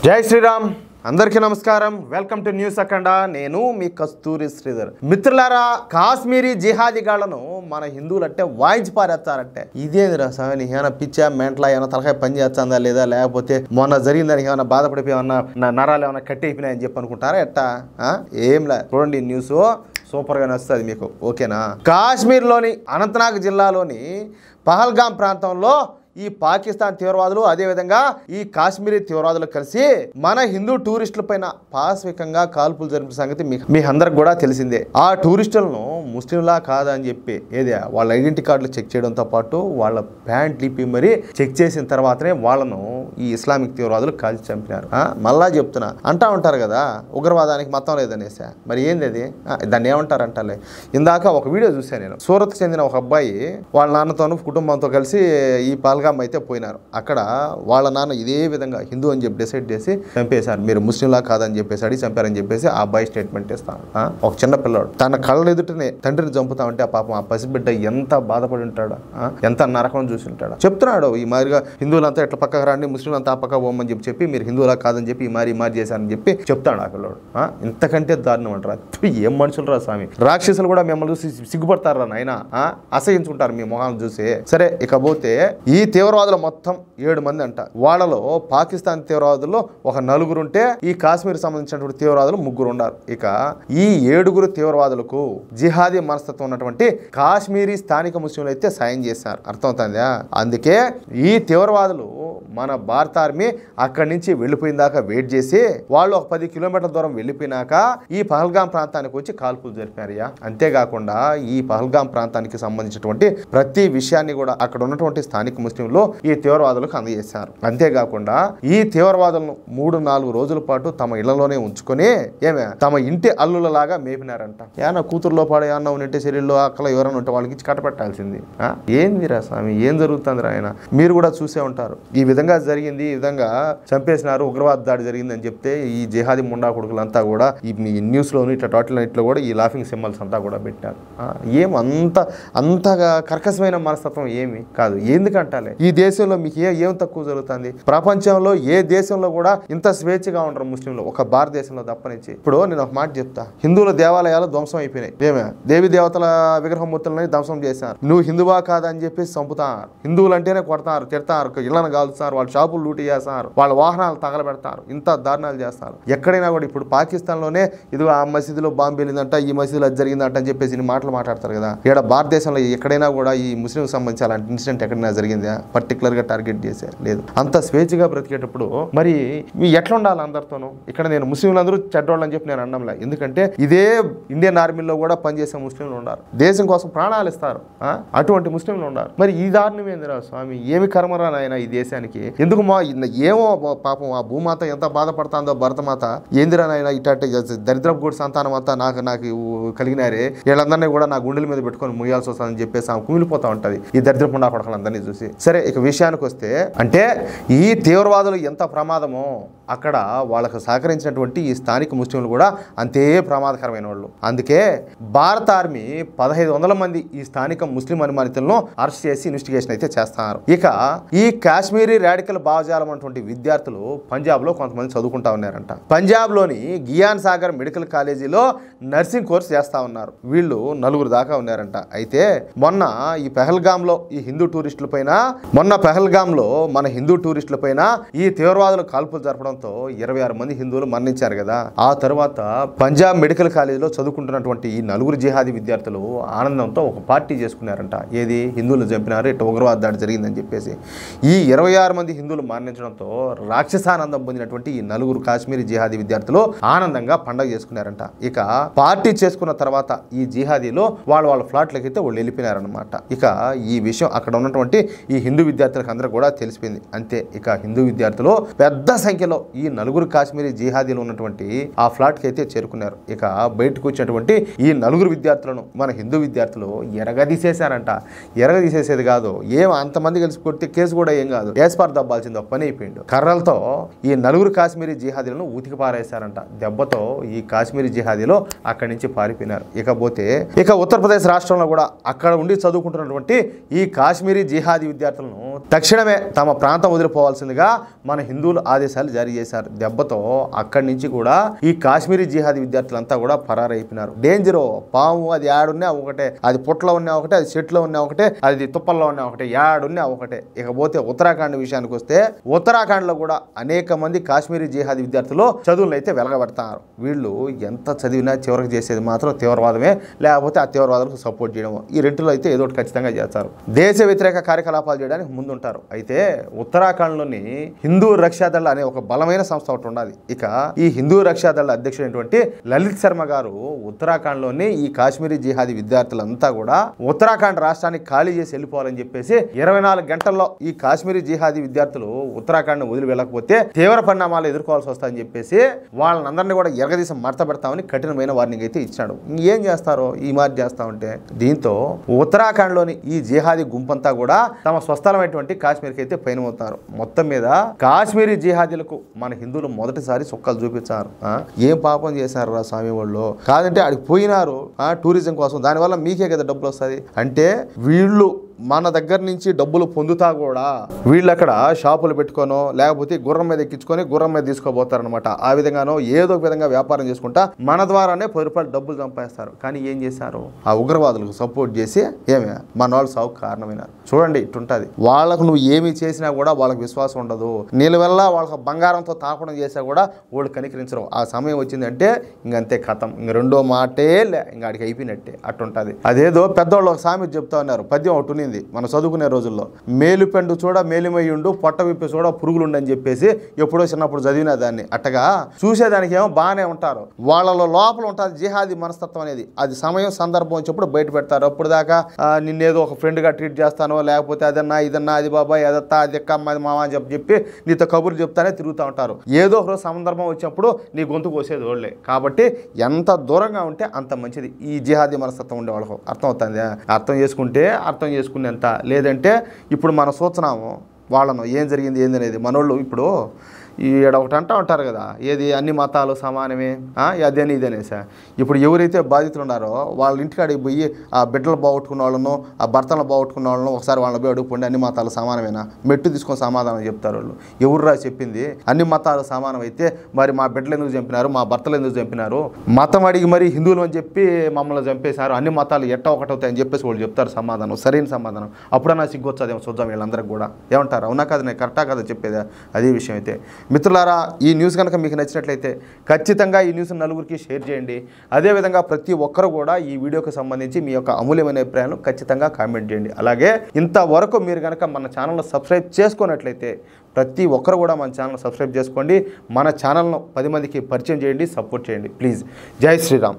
జై శ్రీరామ్ అందరికీ నమస్కారం వెల్కమ్ టు న్యూస్ అఖండ నేను మీ కస్తూరి శ్రీధర్ మిత్రులారా కాశ్మీరీ జిహాదీగాళ్లను మన హిందువులు అంటే వాయించి పారేస్తారంటే ఇదేందిరా స్వామి ఏమైనా పిచ్చా మెంట్లా ఏమైనా తలకాయ పని చేస్తుందా లేదా లేకపోతే మొన్న జరిగిందని ఏమైనా బాధపడిపోయి ఏమన్నా నరాలు ఏమైనా కట్టి అయిపోయినాయని చెప్పి అనుకుంటారా ఎట్టా ఏంలే చూడండి న్యూస్ సూపర్గా నచ్చుతుంది మీకు ఓకేనా కాశ్మీర్లోని అనంతనాగ్ జిల్లాలోని పహల్గాం ప్రాంతంలో ఈ పాకిస్తాన్ తీవ్రవాదులు అదేవిధంగా ఈ కాశ్మీరీ తీవ్రవాదులు కలిసి మన హిందూ టూరిస్టుల పైన పాశవికంగా కాల్పులు జరిపిన సంగతి మీ అందరికి కూడా తెలిసిందే. ఆ టూరిస్టులను ముస్లింలా కాదా అని చెప్పి వాళ్ళ ఐడెంటిటీ కార్డులు చెక్ చేయడంతో పాటు వాళ్ళ ప్యాంట్ లిపి మరి చెక్ చేసిన తర్వాతనే వాళ్ళను ఈ ఇస్లామిక్ తీవ్రవాదులు కాల్చి చంపినారు. మళ్ళా చెప్తున్నా అంటా ఉంటారు కదా ఉగ్రవాదానికి మతం లేదనేసా, మరి ఏంది అది దాన్ని ఏమంటారంటాలే. ఇందాక ఒక వీడియో చూసాను నేను. సూరత్ చెందిన ఒక అబ్బాయి వాళ్ళ నాన్నతోనూ కుటుంబంతో కలిసి ఈ పహల్గాం అయితే పోయినారు. అక్కడ వాళ్ళ నాన్న ఇదే విధంగా హిందూ అని చెప్పి డిసైడ్ చేసి చంపేశారు. మీరు ముస్లింలా కాదని చెప్పేసి అడిగి చంపారని చెప్పేసి ఆ అబ్బాయి స్టేట్మెంట్ ఇస్తాను. ఒక చిన్న పిల్లవాడు తన కళ్ళ ఎదుటనే తండ్రిని చంపుతామంటే ఆ పాపం ఆ పసిబిడ్డ ఎంత బాధపడి ఉంటాడా, ఎంత నరకం చూసి ఉంటాడా చెప్తున్నాడు. ఈ మాదిరిగా హిందువులంతా ఎట్లా పక్కకు రండి ముస్లింలంతా ఆ పక్క పోమని చెప్పి మీరు హిందువులా కాదని చెప్పి ఈ మారి చేశారని చెప్పి చెప్తాడు ఆ పిల్లవాడు. ఇంతకంటే దారుణం అంటారా? ఏం మనుషులు రా స్వామి, రాక్షసులు కూడా మిమ్మల్ని చూసి సిగ్గుపడతారా నాయన, అసహించుకుంటారు మీ మొహాలను చూసి. సరే ఇకపోతే ఈ తీవ్రవాదులు మొత్తం 7 మంది అంట. వాళ్ళలో పాకిస్తాన్ తీవ్రవాదుల్లో ఒక 4 ఉంటే ఈ కాశ్మీర్ సంబంధించినటువంటి తీవ్రవాదులు 3 ఉన్నారు. ఇక ఈ 7 తీవ్రవాదులకు జిహాదీ మనస్తత్వం ఉన్నటువంటి కాశ్మీరీ స్థానిక ముస్లింలు అయితే సాయం చేశారు. అర్థమవుతుందా? అందుకే ఈ తీవ్రవాదులు మన భారత ఆర్మీ అక్కడి నుంచి వెళ్ళిపోయిన దాకా వెయిట్ చేసి వాళ్ళు ఒక 10 కిలోమీటర్ల దూరం వెళ్ళిపోయినాక ఈ పహల్గాం ప్రాంతానికి వచ్చి కాల్పులు జరిపారయ్యా. అంతేకాకుండా ఈ పహల్గాం ప్రాంతానికి సంబంధించినటువంటి ప్రతి విషయాన్ని కూడా అక్కడ ఉన్నటువంటి స్థానిక ముస్లింలు ఈ తీవ్రవాదులకు అందజేశారు. అంతేకాకుండా ఈ తీవ్రవాదులను 3-4 రోజుల పాటు తమ ఇళ్లలోనే ఉంచుకొని తమ ఇంటి అల్లులలాగా మేపినారంట. ఏమన్నా కూతురులో పాడు ఏమన్నా ఉన్నట్టే శరీరంలో అక్కల ఎవరైనా ఉంటే వాళ్ళకి ఇచ్చి కట్టపెట్టాల్సింది. ఏందిరా స్వామి, ఏం జరుగుతుంది ఆయన? మీరు కూడా చూసే ఉంటారు. ఈ విధంగా జరిగింది, ఈ విధంగా చంపేసినారు, ఉగ్రవాద దాడి జరిగింది అని చెప్తే ఈ జిహాదీ ముండా కొడుకులంతా కూడా ఈ న్యూస్లోను ఇట్లా టోటల్ కూడా ఈ లాఫింగ్ సింబల్స్ అంతా కూడా పెట్టారు. ఏం అంతగా కర్కశమైన మనస్తత్వం ఏమి కాదు. ఎందుకంటాలే ఈ దేశంలో మీకు ఏం తక్కువ జరుగుతుంది? ప్రపంచంలో ఏ దేశంలో కూడా ఇంత స్వేచ్ఛగా ఉండరు ముస్లింలు, ఒక భారతదేశంలో తప్పనిచ్చి. ఇప్పుడు నేను ఒక మాట చెప్తా, హిందువుల దేవాలయాలు ధ్వంసం అయిపోయినాయి. దేవి దేవతల విగ్రహమూర్తులని ధ్వంసం చేశారు. నువ్వు హిందువా కాదని చెప్పేసి చంపుతారు. హిందువులు అంటేనే కొడతారు, తిడతారు, ఇళ్లను కాల్చుతారు, వాళ్ళ షాపులు లూటీ చేస్తారు, వాళ్ళ వాహనాలు తగలబెడతారు, ఇంత దారుణాలు చేస్తారు. ఎక్కడైనా కూడా ఇప్పుడు పాకిస్తాన్లోనే ఇదిగో ఆ మసీదులో బాంబు వెళ్ళిందంట, ఈ మసీదులో అది జరిగిందంట అని చెప్పేసి ఇన్ని మాట్లాడతారు కదా. ఇక్కడ భారతదేశంలో ఎక్కడైనా కూడా ఈ ముస్లింకి సంబంధించి అలాంటి ఇన్సిడెంట్ ఎక్కడైనా జరిగిందా? పర్టికులర్ గా టార్గెట్ చేసే లేదు. అంత స్వేచ్ఛగా బ్రతికేటప్పుడు మరి ఎట్లా ఉండాలి అందరితోనూ? ఇక్కడ నేను ముస్లింలందరూ చెడ్డోళ్ళు అని చెప్పి నేను అనడంలే. ఎందుకంటే ఇదే ఇండియన్ ఆర్మీలో కూడా పనిచేసే ముస్లింలు ఉన్నారు, దేశం కోసం ప్రాణాలు ఇస్తారు, అటువంటి ముస్లింలు ఉన్నారు. మరి ఈ దారుణం ఏందిరా స్వామి, ఏమి కర్మరా నాయన ఈ దేశానికి? ఎందుకు ఏమో పాపం ఆ భూమాత ఎంత బాధపడుతుందో భరతమాత, ఏందిరా నాయన ఇట్లాంటి దరిద్రపు కూడా సంతానం అంతా నాకు కలిగినారే, వీళ్ళందరినీ కూడా నా గుండెల మీద పెట్టుకొని ముయ్యాల్సి వస్తుందని చెప్పేసి ఆమె కుమిలిపోతా ఉంటది ఈ దరిద్రపు ఉండా కొడకలందరినీ చూసి. సరే ఇక విషయానికి వస్తే, అంటే ఈ తీవ్రవాదులు ఎంత ప్రమాదమో అక్కడ వాళ్ళకు సహకరించినటువంటి ఈ స్థానిక ముస్లింలు కూడా అంతే ప్రమాదకరమైన వాళ్ళు. అందుకే భారత ఆర్మీ 1500 మంది ఈ స్థానిక ముస్లిం అనుమానితులను అరెస్ట్ చేసి ఇన్వెస్టిగేషన్ అయితే చేస్తున్నారు. ఇక ఈ కాశ్మీరీ రాడికల్ భావజాలం అటువంటి విద్యార్థులు పంజాబ్ లో కొంతమంది చదువుకుంటా ఉన్నారంట. పంజాబ్ లోని గియాన్ సాగర్ మెడికల్ కాలేజీలో నర్సింగ్ కోర్స్ చేస్తా ఉన్నారు. వీళ్ళు 4 దాకా ఉన్నారంట. అయితే మొన్న ఈ పహల్గాంలో ఈ హిందూ టూరిస్టుల పైన మన హిందూ టూరిస్టుల పైన ఈ తీవ్రవాదులు కాల్పులు జరపడంతో 26 మంది హిందువులు మరణించారు కదా. ఆ తర్వాత పంజాబ్ మెడికల్ కాలేజీలో చదువుకుంటున్నటువంటి ఈ 4 జిహాదీ విద్యార్థులు ఆనందంతో ఒక పార్టీ చేసుకున్నారంట. ఏది? హిందువులు చంపినారు, ఇట్లా ఉగ్రవాద దాడి జరిగిందని చెప్పేసి. ఈ 26 మంది హిందువులు మరణించడంతో రాక్షసానందం పొందినటువంటి ఈ 4 కాశ్మీరీ జిహాదీ విద్యార్థులు ఆనందంగా పండగ చేసుకున్నారంట. ఇక పార్టీ చేసుకున్న తర్వాత ఈ జిహాదీలో వాళ్ళ ఫ్లాట్లకి అయితే వాళ్ళు వెళ్ళిపోయినారనమాట. ఇక ఈ విషయం అక్కడ ఉన్నటువంటి ఈ హిందూ విద్యార్థులకు అందరూ కూడా తెలిసిపోయింది. అంతే, ఇక హిందూ విద్యార్థులు పెద్ద సంఖ్యలో ఈ 4 కాశ్మీరీ జిహాదీలు ఉన్నటువంటి ఆ ఫ్లాట్కి అయితే చేరుకున్నారు. ఇక బయటకు వచ్చినటువంటి ఈ 4 విద్యార్థులను మన హిందూ విద్యార్థులు ఎరగదీసేశారంట. ఎరగదీసేసేది కాదు, అంతమంది కలిసి కొట్టి కేసు కూడా ఏం కాదు, ఏస్పార్ దబ్బాల్సింది, ఒక పని అయిపోయింది. కర్రలతో ఈ 4 కాశ్మీరీ జిహాదీలను ఉతికి పారేశారంట. దెబ్బతో ఈ కాశ్మీరీ జిహాదీలు అక్కడి నుంచి పారిపోయినారు. ఇకపోతే ఉత్తరప్రదేశ్ రాష్ట్రంలో కూడా అక్కడ ఉండి చదువుకుంటున్నటువంటి ఈ కాశ్మీరీ జిహాదీ విద్యార్థులు విద్యార్థులను తక్షణమే తమ ప్రాంతం వదిలిపోవాల్సిందిగా మన హిందువులు ఆదేశాలు జారీ చేశారు. దెబ్బతో అక్కడి నుంచి కూడా ఈ కాశ్మీరీ జిహాదీ విద్యార్థులంతా కూడా పరారైపోయినారు. డేంజరు పాము అది యాడున్నా ఒకటే, అది పుట్టలో ఉన్నా ఒకటే, అది చెట్లో ఉన్నా ఒకటే, అది తుప్పల్లో ఉన్నా ఒకటే, యాడున్నా ఒకటే. ఇకపోతే ఉత్తరాఖండ్ విషయానికి వస్తే ఉత్తరాఖండ్ లో కూడా అనేక మంది కాశ్మీరీ జిహాదీ విద్యార్థులు చదువులు అయితే వెలగబెడతారు. వీళ్ళు ఎంత చదివినా చివరికి చేసేది మాత్రం తీవ్రవాదమే, లేకపోతే ఆ తీవ్రవాదాలకు సపోర్ట్ చేయడం. ఈ రెండులో అయితే ఏదో ఒకటి ఖచ్చితంగా చేస్తారు. దేశ వ్యతిరేక కార్యకలాపాలు చేయడానికి ముందుంటారు. అయితే ఉత్తరాఖండ్లోని హిందూ రక్షాదళ అనే ఒక బలమైన సంస్థ ఒకటి ఉన్నది. ఇక ఈ హిందూ రక్షాదళ అధ్యక్షుడైనటువంటి లలిత్ శర్మ గారు ఉత్తరాఖండ్లోని ఈ కాశ్మీరీ జిహాదీ విద్యార్థులంతా కూడా ఉత్తరాఖండ్ రాష్ట్రాన్ని ఖాళీ చేసి వెళ్ళిపోవాలని చెప్పేసి 24 గంటల్లో ఈ కాశ్మీరీ జిహాదీ విద్యార్థులు ఉత్తరాఖండ్ వదిలి వెళ్ళకపోతే తీవ్ర పరిణామాలు ఎదుర్కోవాల్సి వస్తాయని చెప్పేసి వాళ్ళందరినీ కూడా ఎరగదీసి మడత పెడతామని కఠినమైన వార్నింగ్ అయితే ఇచ్చాడు. ఏం చేస్తారో ఈ మార్చి చేస్తా ఉంటే దీంతో ఉత్తరాఖండ్లోని ఈ జిహాదీ గుంపంతా కూడా తమ స్వస్థలమైనటువంటి కాశ్మీర్కి అయితే పయనమవుతారు. మొత్తం మీద కాశ్మీరీ జిహాదీలకు మన హిందువులు మొదటిసారి సుక్కలు చూపించారు. ఏం పాపం చేశారు రా స్వామి వాళ్ళు, కాదంటే అడిగి పోయినారు టూరిజం కోసం, దానివల్ల మీకే కదా డబ్బులు వస్తుంది అంటే వీళ్ళు మన దగ్గర నుంచి డబ్బులు పొందుతా కూడా వీళ్ళు అక్కడ షాపులు పెట్టుకోనో లేకపోతే గుర్రం మీద ఎక్కించుకొని గుర్రం మీద తీసుకోబోతారనమాట. ఆ విధంగానో ఏదో ఒక విధంగా వ్యాపారం చేసుకుంటా మన ద్వారానే 10 రూపాయలు డబ్బులు సంపాదిస్తారు. కానీ ఏం చేశారు, ఆ ఉగ్రవాదులకు సపోర్ట్ చేసి ఏమే మన వాళ్ళు సాగు కారణమైనారు. చూడండి ఇట్టుంటది. వాళ్ళకు నువ్వు ఏమి చేసినా కూడా వాళ్ళకి విశ్వాసం ఉండదు. నిలవెల్లా వాళ్ళకి బంగారంతో తాపడం చేసినా కూడా వాళ్ళు కనికరించరు. ఆ సమయం వచ్చిందంటే ఇంకంతే కథం, ఇంక రెండో మాటే లే, ఇంక ఆడికి అయిపోయినట్టే అట్టుంటది. అదేదో పెద్దవాళ్ళు ఒక సామెత చెప్తా ఉన్నారు, పద్యం ఒకటి ఉంది మనం చదువుకునే రోజుల్లో, మేలుపెండు చూడ మేలిమయ్యుండు పొట్ట విప్పి చూడ పురుగులుండని చెప్పేసి ఎప్పుడో చిన్నప్పుడు చదివిన దాన్ని. అట్టగా చూసేదానికి ఏమో బాగానే ఉంటారు, వాళ్ళలో లోపల ఉంటుంది జిహాదీ మనస్తత్వం అనేది. అది సమయం సందర్భం వచ్చినప్పుడు బయట పెడతారు. అప్పుడు దాకా నిన్నేదో ఒక ఫ్రెండ్గా ట్రీట్ చేస్తానో లేకపోతే అదన్నా ఇదన్నా అది బాబాయ్ అదత్తా అది ఎక్క అమ్మది మామ అని చెప్పి నీతో కబుర్లు చెప్తానే తిరుగుతూ ఉంటారు. ఏదో ఒక సందర్భం వచ్చినప్పుడు నీ గొంతు కోసేది వాళ్ళే. కాబట్టి ఎంత దూరంగా ఉంటే అంత మంచిది ఈ జిహాదీ మనస్తత్వం ఉండే వాళ్ళకు. అర్థం అవుతుంది, అర్థం చేసుకుంటే అర్థం చేసుకునేంత. లేదంటే ఇప్పుడు మనం చూస్తున్నాము వాళ్ళను ఏం జరిగింది ఏందనేది. మనోళ్ళు ఇప్పుడు ఈడ ఒకటి అంటూ ఉంటారు కదా, ఏది అన్ని మతాలు సమానమే అదని ఇదనేసా. ఇప్పుడు ఎవరైతే బాధితులు ఉన్నారో వాళ్ళ ఇంటికాడికి పోయి ఆ బిడ్డలు బాగొట్టుకున్న వాళ్ళను ఆ భర్తలను బాగొట్టుకున్న వాళ్ళను ఒకసారి వాళ్ళని పోయి అడుగుపోండి అన్ని మతాలు సమానమేనా, మెట్టు తీసుకొని సమాధానం చెప్తారు వాళ్ళు. ఎవర్రా చెప్పింది అన్ని మతాలు సమానం అయితే మరి మా బిడ్డలు ఎందుకు చంపినారు, మా భర్తలు ఎందుకు చంపినారు, మతం అడిగి మరి హిందువులు అని చెప్పి మమ్మల్ని చంపేశారు, అన్ని మతాలు ఎట్టా ఒకటవుతాయని చెప్పేసి వాళ్ళు చెప్తారు సమాధానం, సరైన సమాధానం. అప్పుడన్నా సిగ్గొచ్చేదేమో చూద్దాం వీళ్ళందరికీ కూడా. ఏమంటారు, అవునా కదా, నేను కరెక్టా కదా చెప్పేదా? అదే విషయం అయితే మిత్రులారా, ఈ న్యూస్ కనుక మీకు నచ్చినట్లయితే ఖచ్చితంగా ఈ న్యూస్ నలుగురికి షేర్ చేయండి. అదేవిధంగా ప్రతి ఒక్కరు కూడా ఈ వీడియోకి సంబంధించి మీ యొక్క అమూల్యమైన అభిప్రాయాలను ఖచ్చితంగా కామెంట్ చేయండి. అలాగే ఇంతవరకు మీరు కనుక మన ఛానల్ను సబ్స్క్రైబ్ చేసుకున్నట్లయితే ప్రతి ఒక్కరు కూడా మన ఛానల్ సబ్స్క్రైబ్ చేసుకోండి. మన ఛానల్ను 10 మందికి పరిచయం చేయండి, సపోర్ట్ చేయండి ప్లీజ్. జై శ్రీరామ్.